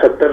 70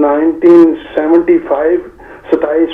1975 27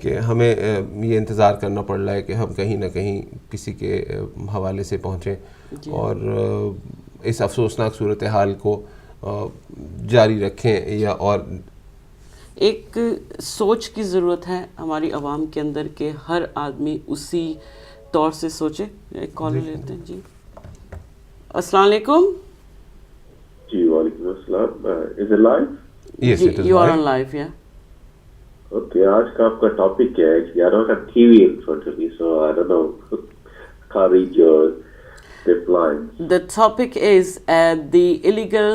کہ ہمیں یہ انتظار کرنا پڑ رہا ہے کہ ہم کہیں نہ کہیں کسی کے حوالے سے پہنچیں اور اس افسوسناک صورتحال کو جاری رکھیں یا اور ایک سوچ کی ضرورت ہے ہماری عوام کے اندر کہ ہر آدمی اسی طور سے سوچے. ایک کالر لیتے ہیں. جی السلام علیکم. جی وعلیکم السلام. Is it live? Yes, it is you are live. on live, yeah. Okay, آج کا آپ کا ٹاپک کیا ہے؟ I don't have TV in front of me, so I don't know. Can't read your lines. The topic is the illegal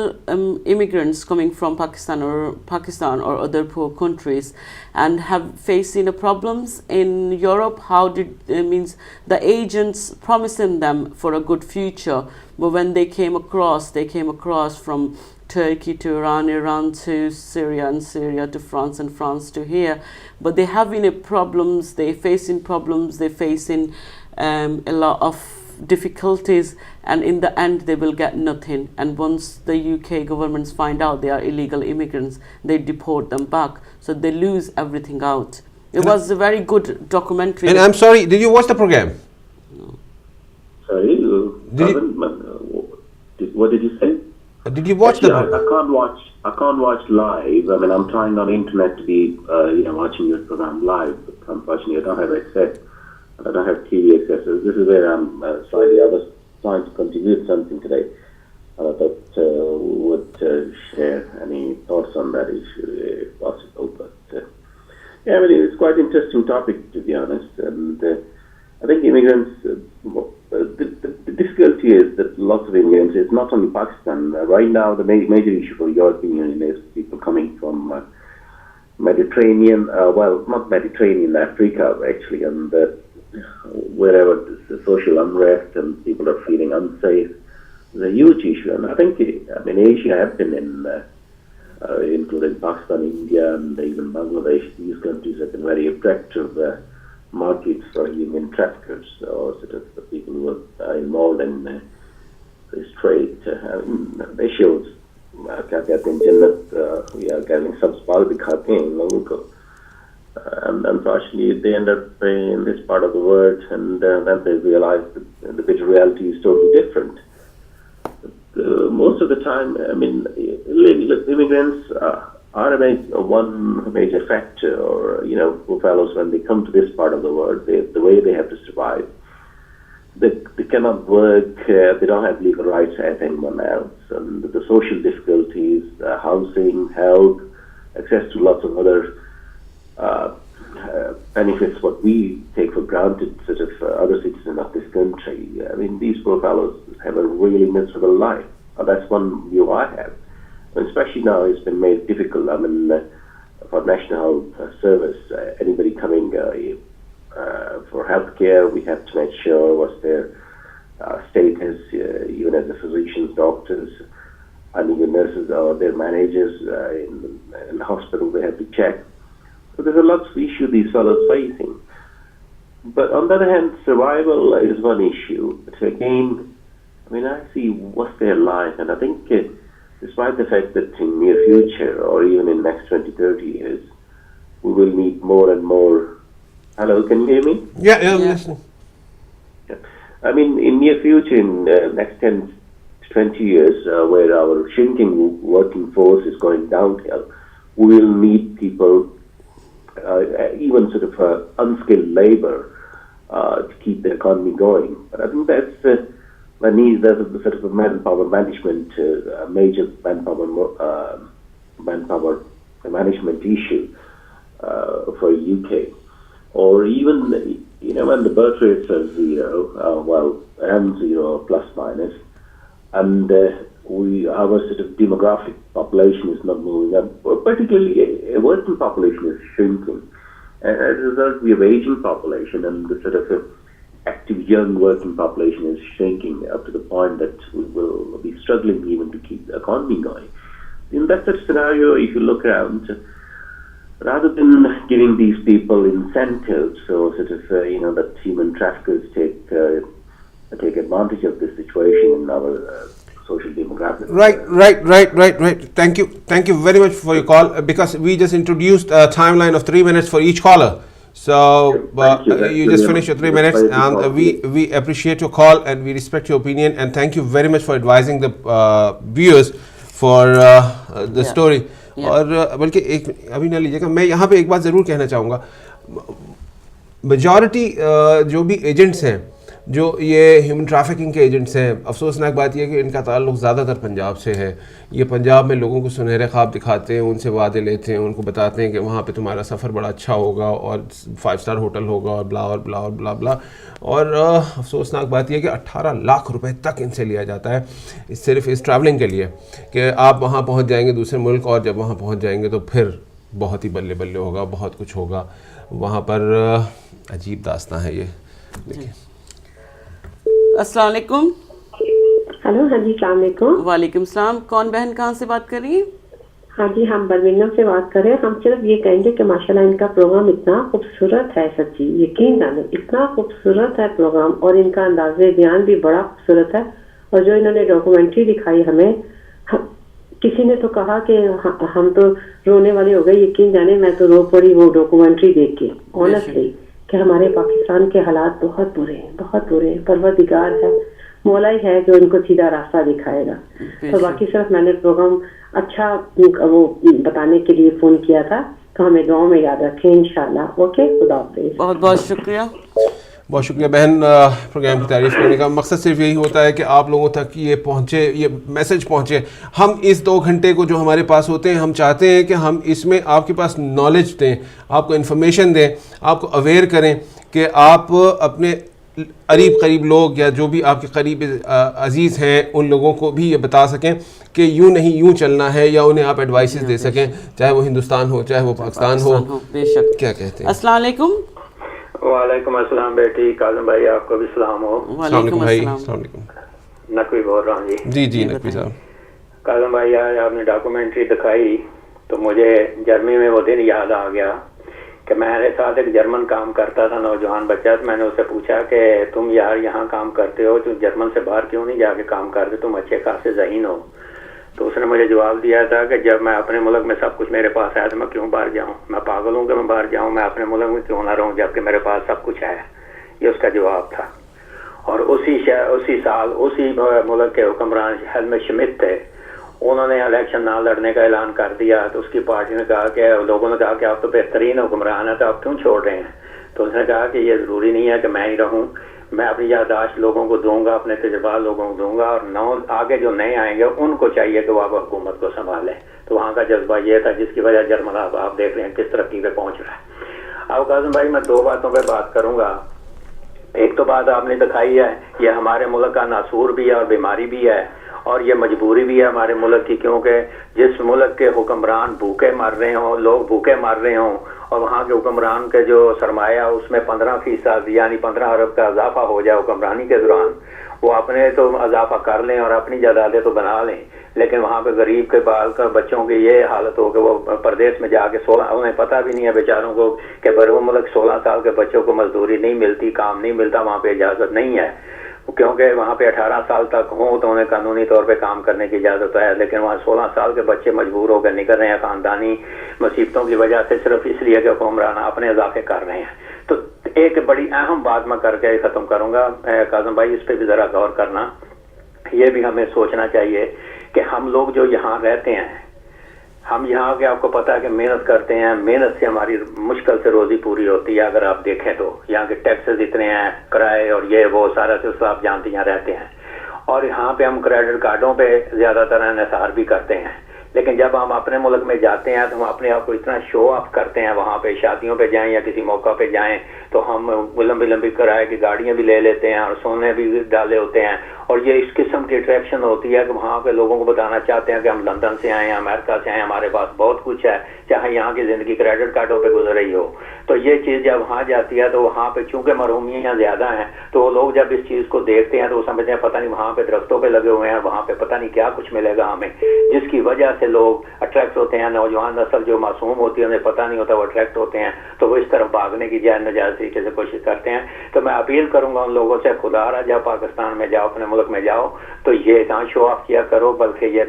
immigrants coming from Pakistan or other poor countries and have facing the problems in Europe. How did means the agents promising them for a good future, but when they came across from Turkey to Iran to Syria, and Syria to France, and France to here, but they having problems, they facing a lot of difficulties, and in the end they will get nothing. And once the UK governments find out they are illegal immigrants, they deport them back, so they lose everything out. It was a very good documentary. And I'm sorry, did you watch the program? Sorry, what did you say? Did you watch the program? I can't watch live. I mean, I'm trying on the internet to be watching your program live, but unfortunately I don't have access. I don't have TV access. This is where I'm slightly. I was trying to contribute something today. That would share any thoughts on that issue if possible. But yeah, I mean, it's quite an interesting topic, to be honest. And I think immigrants. The difficulty is that lots of immigrants. It's not only Pakistan. Right now, the major issue for the European Union is people coming from Mediterranean. Well, not Mediterranean, Africa actually, and wherever the social unrest and people are feeling unsafe is a huge issue. And I think, Asia have been including Pakistan, India, and even Bangladesh. These countries have been very attractive markets for human traffickers, or sort of the people who are involved in this trade. They shows کیا کہتے ہیں جنت یا کہتے ہیں سب سوال دکھاتے ہیں ان لوگوں کو. And unfortunately, they end up in this part of the world, and then they realize that the bitter reality is totally different. Most of the time, I mean, immigrants are one major factor, or poor fellows, when they come to this part of the world, the way they have to survive. They cannot work. They don't have legal rights as anyone else, and the social difficulties, housing, health, access to lots of other benefits what we take for granted, sort of other citizens of this country. I mean, these poor fellows have a really miserable life. That's one view I have. And especially now, it's been made difficult. I mean, for National Health Service, anybody coming for healthcare, we have to make sure what's their status, even as the physicians, doctors, and even nurses or their managers in the hospital, they have to check. So there's a lot of issue these fellows facing. But on the other hand, survival is one issue. But again, I mean, I see what's their life, and I think despite the fact that in near future or even in next 20-30 years, we will need more and more. Hello, can you hear me? Yeah, I'm listening. Yeah. I mean, in near future, in next 10 to 20 years, where our shrinking working force is going downhill, we will need people, even sort of unskilled labor, to keep the economy going. But I think that's there's a sort of a manpower management, major manpower management issue for UK. Or even, when the birth rates are zero, and zero plus minus, and our sort of demographic population is not moving up, particularly a working population is shrinking. As a result, we have aging population, and the sort of active young working population is shrinking up to the point that we will be struggling even to keep the economy going. In that sort of scenario, if you look around, rather than giving these people incentives, so sort of that human traffickers take advantage of this situation in our social demographic. Right. Thank you very much for your call, because we just introduced a timeline of 3 minutes for each caller. So you just finished your 3 minutes, and we appreciate your call and we respect your opinion, and thank you very much for advising the viewers for the story. اور بلکہ ایک ابھی نہ لیجیے گا, میں یہاں پہ ایک بات ضرور کہنا چاہوں گا. میجورٹی جو بھی ایجنٹس ہیں, جو یہ ہیومن ٹریفکنگ کے ایجنٹس ہیں, افسوسناک بات یہ ہے کہ ان کا تعلق زیادہ تر پنجاب سے ہے. یہ پنجاب میں لوگوں کو سنہرے خواب دکھاتے ہیں, ان سے وعدے لیتے ہیں, ان کو بتاتے ہیں کہ وہاں پہ تمہارا سفر بڑا اچھا ہوگا اور 5 اسٹار ہوٹل ہوگا اور بلا اور بلا اور بلا بلا. اور افسوسناک بات یہ ہے کہ 18 لاکھ روپے تک ان سے لیا جاتا ہے صرف اس ٹریولنگ کے لیے, کہ آپ وہاں پہنچ جائیں گے دوسرے ملک, اور جب وہاں پہنچ جائیں گے تو پھر بہت ہی بلے بلے ہوگا, بہت کچھ ہوگا وہاں پر. عجیب داستان ہے یہ. دیکھیں. السلام علیکم. ہلو. ہاں جی السلام علیکم. وعلیکم السلام. کون بہن کہاں سے بات کر رہی ہیں؟ ہاں جی ہم برمنگھم سے بات کر رہے ہیں. ہم صرف یہ کہیں گے کہ ماشاءاللہ ان کا پروگرام اتنا خوبصورت ہے, سچی یقین جانے اتنا خوبصورت ہے پروگرام, اور ان کا انداز بیان بھی بڑا خوبصورت ہے. اور جو انہوں نے ڈاکومنٹری دکھائی ہمیں, کسی نے تو کہا کہ ہم تو رونے والے ہو گئے, یقین جانے میں تو رو پڑی وہ ڈاکومنٹری دیکھ کے آنیسٹلی, کہ ہمارے پاکستان کے حالات بہت برے ہیں, بہت برے ہیں. پروردگار ہے, مولا ہی ہے جو ان کو سیدھا راستہ دکھائے گا. تو باقی صرف میں نے پروگرام اچھا وہ بتانے کے لیے فون کیا تھا, تو ہمیں دعاؤں میں یاد رکھیں انشاءاللہ. اوکے, خدا حافظ. بہت بہت شکریہ. بہت شکریہ بہن پروگرام کی تعریف کرنے کا. مقصد صرف یہی ہوتا ہے کہ آپ لوگوں تک یہ پہنچے, یہ میسج پہنچے. ہم اس 2 گھنٹے کو جو ہمارے پاس ہوتے ہیں, ہم چاہتے ہیں کہ ہم اس میں آپ کے پاس نالج دیں, آپ کو انفارمیشن دیں, آپ کو اویئر کریں, کہ آپ اپنے قریب لوگ یا جو بھی آپ کے قریب عزیز ہیں ان لوگوں کو بھی یہ بتا سکیں کہ یوں نہیں یوں چلنا ہے, یا انہیں آپ ایڈوائسز دے سکیں, چاہے وہ ہندوستان ہو چاہے وہ پاکستان ہو. بے شک. کیا کہتے ہیں؟ السلام علیکم. وعلیکم السلام بیٹی. کاظم بھائی آپ کو بھی سلام ہو. السلام علیکم بھائی. السلام علیکم. نقوی بول رہا ہوں جی. جی نقوی صاحب. کاظم بھائی آج آپ نے ڈاکومنٹری دکھائی تو مجھے جرمنی میں وہ دن یاد آ گیا کہ میرے ساتھ ایک جرمن کام کرتا تھا, نوجوان بچہ. میں نے اس سے پوچھا کہ تم یار یہاں کام کرتے ہو, تو جرمن سے باہر کیوں نہیں جا کے کام کرتے, تم اچھے خاصے ذہین ہو. تو اس نے مجھے جواب دیا تھا کہ جب میں اپنے ملک میں سب کچھ میرے پاس ہے تو میں کیوں باہر جاؤں, میں پاگل ہوں کہ میں باہر جاؤں, میں اپنے ملک میں کیوں نہ رہوں جبکہ میرے پاس سب کچھ ہے. یہ اس کا جواب تھا. اور اسی سال اسی ملک کے حکمران ہیلمٹ شمٹ تھے, انہوں نے الیکشن نہ لڑنے کا اعلان کر دیا. تو اس کی پارٹی نے کہا کہ لوگوں نے کہا کہ آپ تو بہترین حکمران ہیں, تو آپ کیوں چھوڑ رہے ہیں. تو اس نے کہا کہ یہ ضروری نہیں ہے کہ میں ہی رہوں, میں اپنی یادداشت لوگوں کو دوں گا, اپنے تجربات لوگوں کو دوں گا, اور آگے جو نئے آئیں گے ان کو چاہیے کہ وہ آپ حکومت کو سنبھالیں. تو وہاں کا جذبہ یہ تھا جس کی وجہ جرمن آپ دیکھ رہے ہیں کس ترقی پہ پہنچ رہا ہے. اب کاظم بھائی میں 2 باتوں پہ بات کروں گا. ایک تو بات آپ نے دکھائی ہے, یہ ہمارے ملک کا ناسور بھی ہے اور بیماری بھی ہے, اور یہ مجبوری بھی ہے ہمارے ملک کی, کیونکہ جس ملک کے حکمران بھوکے مر رہے ہوں, لوگ بھوکے مر رہے ہوں, اور وہاں کے حکمران کے جو سرمایہ اس میں 15% یعنی 15 ارب کا اضافہ ہو جائے حکمرانی کے دوران, وہ اپنے تو اضافہ کر لیں اور اپنی جائیدادیں تو بنا لیں, لیکن وہاں پہ غریب کے بال کا بچوں کی یہ حالت ہو کہ وہ پردیس میں جا کے 16, انہیں پتہ بھی نہیں ہے بیچاروں کو کہ برو ملک 16 سال کے بچوں کو مزدوری نہیں ملتی, کام نہیں ملتا, وہاں پہ اجازت نہیں ہے, کیونکہ وہاں پہ 18 سال تک ہوں تو انہیں قانونی طور پہ کام کرنے کی اجازت ہے, لیکن وہاں 16 سال کے بچے مجبور ہو کر نکل رہے ہیں خاندانی مصیبتوں کی وجہ سے, صرف اس لیے کہ حکمران اپنے اضافے کر رہے ہیں. تو ایک بڑی اہم بات میں کر کے ختم کروں گا کاظم بھائی, اس پہ بھی ذرا غور کرنا. یہ بھی ہمیں سوچنا چاہیے کہ ہم لوگ جو یہاں رہتے ہیں, ہم یہاں کے آپ کو پتا ہے کہ محنت کرتے ہیں, محنت سے ہماری مشکل سے روزی پوری ہوتی ہے. اگر آپ دیکھیں تو یہاں کے ٹیکسز اتنے ہیں, کرائے اور یہ وہ سارا سلسلہ آپ جانتے ہیں رہتے ہیں, اور یہاں پہ ہم کریڈٹ کارڈوں پہ زیادہ تر انحصار بھی کرتے ہیں. لیکن جب ہم اپنے ملک میں جاتے ہیں تو ہم اپنے آپ کو اتنا شو آف کرتے ہیں, وہاں پہ شادیوں پہ جائیں یا کسی موقع پہ جائیں تو ہم لمبی کرائے کی گاڑیاں بھی لے لیتے ہیں اور سونے بھی ڈالے ہوتے ہیں, اور یہ اس قسم کی اٹریکشن ہوتی ہے کہ وہاں پہ لوگوں کو بتانا چاہتے ہیں کہ ہم لندن سے آئے ہیں, امریکہ سے آئے ہیں, ہمارے پاس بہت کچھ ہے, چاہے یہاں کی زندگی کریڈٹ کارڈوں پہ گزر رہی ہو. تو یہ چیز جب وہاں جاتی ہے تو وہاں پہ چونکہ محرومیاں زیادہ ہیں, تو وہ لوگ جب اس چیز کو دیکھتے ہیں تو وہ سمجھتے ہیں پتہ نہیں وہاں پہ درختوں پہ لگے ہوئے ہیں, وہاں پہ پتہ نہیں کیا کچھ ملے گا ہمیں, جس کی وجہ سے لوگ اٹریکٹ ہوتے ہیں, نوجوان نسل جو معصوم ہوتی ہے انہیں پتہ نہیں ہوتا وہ اٹریکٹ ہوتے ہیں, تو وہ اس طرف بھاگنے کی جائز ناجائز طریقے سے کوشش کرتے ہیں. تو میں اپیل کروں گا ان لوگوں سے, خدا را جب پاکستان میں جاؤ, اپنے ملک میں جاؤ, تو یہ نہ شو آف کیا کرو, بلکہ یہ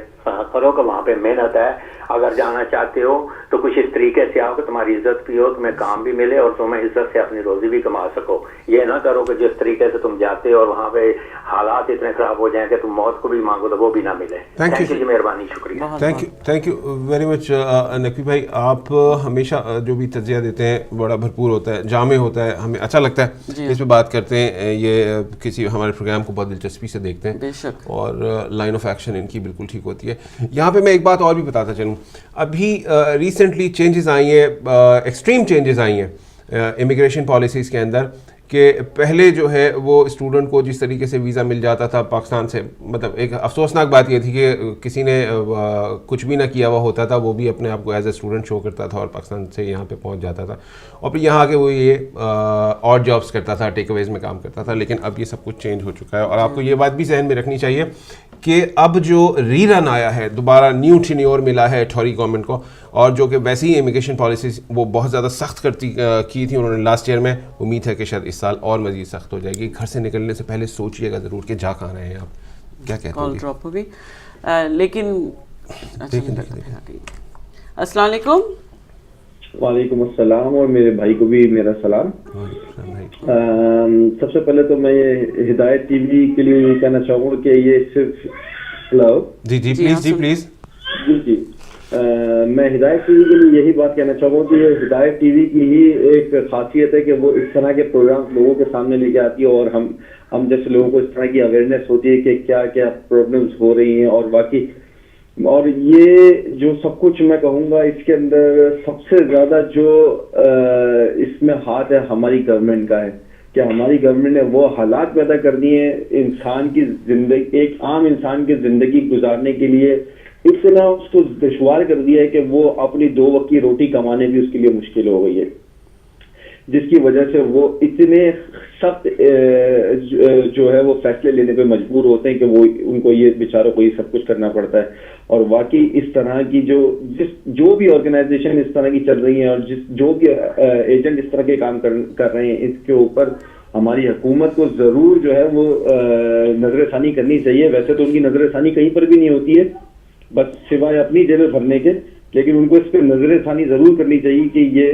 کرو کہ وہاں پہ محنت ہے. اگر جانا چاہتے ہو تو کچھ اس طریقے سے آؤ کہ تمہاری عزت بھی ہو, تمہیں کام بھی ملے اور تمہیں عزت سے اپنی روزی بھی کما سکو. یہ نہ کرو کہ جس طریقے سے تم جاتے ہو اور وہاں پہ حالات اتنے خراب ہو جائیں کہ تم موت کو بھی مانگو تو وہ بھی نہ ملے. تھینک یو جی, مہربانی, شکریہ. Thank you very much Naqvi بھائی. آپ ہمیشہ جو بھی تجزیہ دیتے ہیں بڑا بھرپور ہوتا ہے, جامع ہوتا ہے, ہمیں اچھا لگتا ہے اس پہ بات کرتے ہیں. یہ کسی ہمارے پروگرام کو بہت دلچسپی سے دیکھتے ہیں اور لائن آف ایکشن ان کی بالکل ٹھیک ہوتی ہے. یہاں پہ میں ایک بات اور بھی بتاتا چلوں. ابھی ریسنٹلی چینجز آئی ہیں, ایکسٹریم چینجز آئی ہیں امیگریشن پالیسیز کے اندر, کہ پہلے جو ہے وہ اسٹوڈنٹ کو جس طریقے سے ویزا مل جاتا تھا پاکستان سے, مطلب ایک افسوسناک بات یہ تھی کہ کسی نے کچھ بھی نہ کیا ہوا ہوتا تھا, وہ بھی اپنے آپ کو ایز اے اسٹوڈنٹ شو کرتا تھا اور پاکستان سے یہاں پہ پہنچ جاتا تھا, اور پھر یہاں آ کے وہ یہ اور جابس کرتا تھا, ٹیک اویز میں کام کرتا تھا. لیکن اب یہ سب کچھ چینج ہو چکا ہے, اور آپ کو یہ بات بھی ذہن میں رکھنی چاہیے کہ اب جو ری رن آیا ہے, دوبارہ نیو ٹینیور ملا ہے ٹوری گورنمنٹ کو, اور جو کہ ویسے ہی امیگریشن پالیسیز وہ بہت زیادہ سخت کی تھی انہوں نے لاسٹ ایئر میں. امید ہے کہ شاید اس سال اور مزید سخت ہو جائے گی. گھر سے نکلنے سے پہلے سوچئے گا ضرور کہ جا کہاں رہے ہیں آپ, کیا کہتے ہیں. ڈراپ ہوگی لیکن السلام علیکم. وعلیکم السلام, اور میرے بھائی کو بھی میرا سلام. سب سے پہلے تو میں یہ ہدایت ٹی وی کے لیے یہ کہنا چاہوں گا کہ یہ صرف ہلو جی پلیز جی میں ہدایت ٹی وی کے لیے یہی بات کہنا چاہوں گا کہ یہ ہدایت ٹی وی کی ہی ایک خاصیت ہے کہ وہ اس طرح کے پروگرام لوگوں کے سامنے لے کے آتی ہے, اور ہم جیسے لوگوں کو اس طرح کی اویئرنیس ہوتی ہے کہ کیا کیا پرابلمس ہو رہی ہیں. اور باقی اور یہ جو سب کچھ میں کہوں گا اس کے اندر سب سے زیادہ جو اس میں ہاتھ ہے ہماری گورنمنٹ کا ہے, کہ ہماری گورنمنٹ نے وہ حالات پیدا کر دیے ہیں انسان کی زندگی, ایک عام انسان کی زندگی گزارنے کے لیے اتنا اس کو دشوار کر دیا ہے کہ وہ اپنی 2 وقت کی روٹی کمانے بھی اس کے لیے مشکل ہو گئی ہے, جس کی وجہ سے وہ اتنے سخت جو ہے وہ فیصلے لینے پہ مجبور ہوتے ہیں کہ وہ ان کو یہ بیچاروں کو یہ سب کچھ کرنا پڑتا ہے. اور واقعی اس طرح کی جو بھی آرگنائزیشن اس طرح کی چل رہی ہیں اور جو بھی ایجنٹ اس طرح کے کام کر رہے ہیں, اس کے اوپر ہماری حکومت کو ضرور جو ہے وہ نظر ثانی کرنی چاہیے. ویسے تو ان کی نظر ثانی کہیں پر بھی نہیں ہوتی ہے بس سوائے اپنی جیبیں بھرنے کے, لیکن ان کو اس پہ نظر ثانی ضرور کرنی چاہیے کہ یہ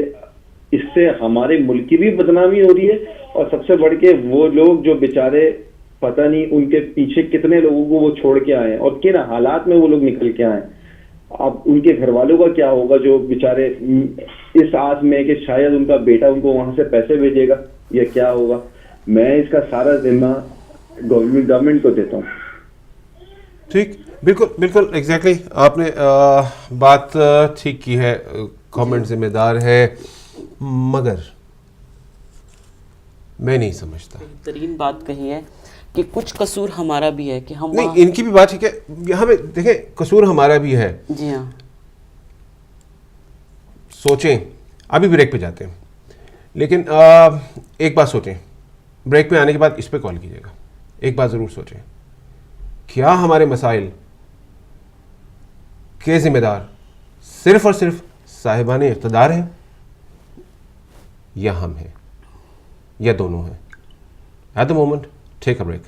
اس سے ہمارے ملک کی بھی بدنامی ہو رہی ہے, اور سب سے بڑھ کے وہ لوگ جو بیچارے پتہ نہیں ان کے پیچھے کتنے لوگوں کو وہ چھوڑ کے آئے ہیں اور کن حالات میں وہ لوگ نکل کے آئے ہیں. اب ان کے گھر والوں کا کیا ہوگا جو بیچارے اس آس میں کہ شاید ان کا بیٹا ان کو وہاں سے پیسے بھیجے گا, یا کیا ہوگا. میں اس کا سارا ذمہ گورنمنٹ کو دیتا ہوں. ٹھیک, بالکل ایگزیکٹلی آپ نے بات ٹھیک کی ہے. گورنمنٹ ذمہ دار ہے, مگر میں نہیں سمجھتا. بہترین بات کہی ہے کہ کچھ قصور ہمارا بھی ہے کہ ہم نہیں, ان کی بھی بات ٹھیک ہے. یہاں پہ دیکھیں قصور ہمارا بھی ہے. جی ہاں, سوچیں, ابھی بریک پہ جاتے ہیں, لیکن ایک بات سوچیں, بریک پہ آنے کے بعد اس پہ کال کیجیے گا. ایک بات ضرور سوچیں, کیا ہمارے مسائل کے ذمہ دار صرف اور صرف صاحبان اقتدار ہیں, یا ہم ہیں, یا دونوں ہیں؟ At the moment take a break.